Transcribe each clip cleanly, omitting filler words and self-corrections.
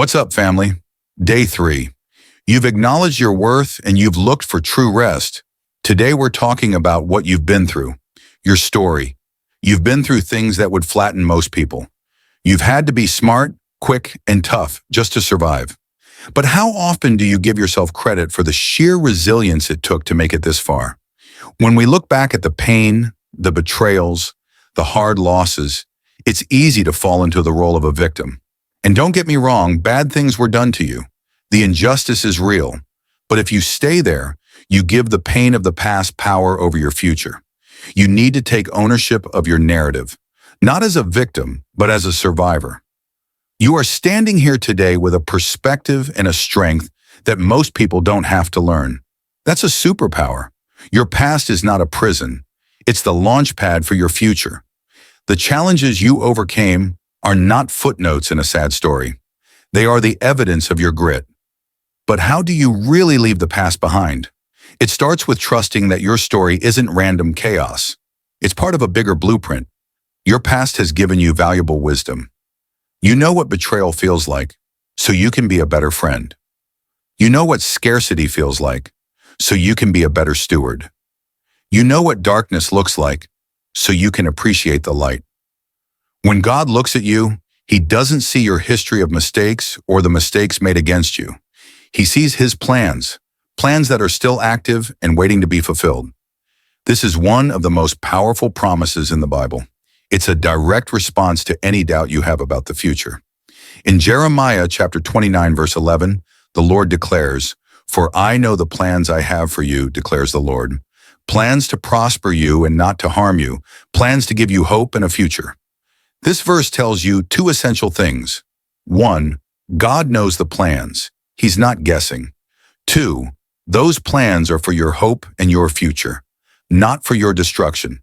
What's up, family? Day 3. You've acknowledged your worth and you've looked for true rest. Today we're talking about what you've been through, your story. You've been through things that would flatten most people. You've had to be smart, quick, and tough just to survive. But how often do you give yourself credit for the sheer resilience it took to make it this far? When we look back at the pain, the betrayals, the hard losses, it's easy to fall into the role of a victim. And don't get me wrong, bad things were done to you. The injustice is real. But if you stay there, you give the pain of the past power over your future. You need to take ownership of your narrative, not as a victim, but as a survivor. You are standing here today with a perspective and a strength that most people don't have to learn. That's a superpower. Your past is not a prison. It's the launchpad for your future. The challenges you overcame are not footnotes in a sad story. They are the evidence of your grit. But how do you really leave the past behind? It starts with trusting that your story isn't random chaos. It's part of a bigger blueprint. Your past has given you valuable wisdom. You know what betrayal feels like, so you can be a better friend. You know what scarcity feels like, so you can be a better steward. You know what darkness looks like, so you can appreciate the light. When God looks at you, He doesn't see your history of mistakes or the mistakes made against you. He sees His plans that are still active and waiting to be fulfilled. This is one of the most powerful promises in the Bible. It's a direct response to any doubt you have about the future. In Jeremiah chapter 29, verse 11, the Lord declares, "For I know the plans I have for you, declares the Lord, plans to prosper you and not to harm you, plans to give you hope and a future." This verse tells you two essential things. 1, God knows the plans. He's not guessing. 2, those plans are for your hope and your future, not for your destruction.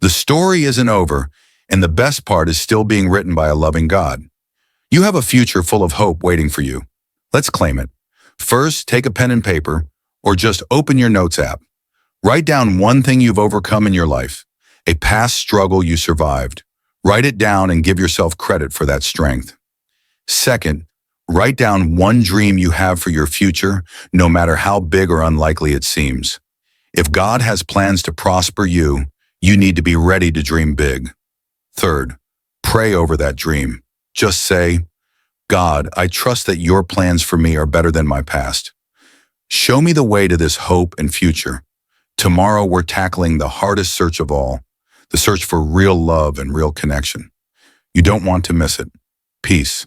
The story isn't over, and the best part is still being written by a loving God. You have a future full of hope waiting for you. Let's claim it. First, take a pen and paper, or just open your notes app. Write down one thing you've overcome in your life, a past struggle you survived. Write it down and give yourself credit for that strength. Second, write down one dream you have for your future, no matter how big or unlikely it seems. If God has plans to prosper you, you need to be ready to dream big. Third, pray over that dream. Just say, "God, I trust that your plans for me are better than my past. Show me the way to this hope and future." Tomorrow we're tackling the hardest search of all, the search for real love and real connection. You don't want to miss it. Peace.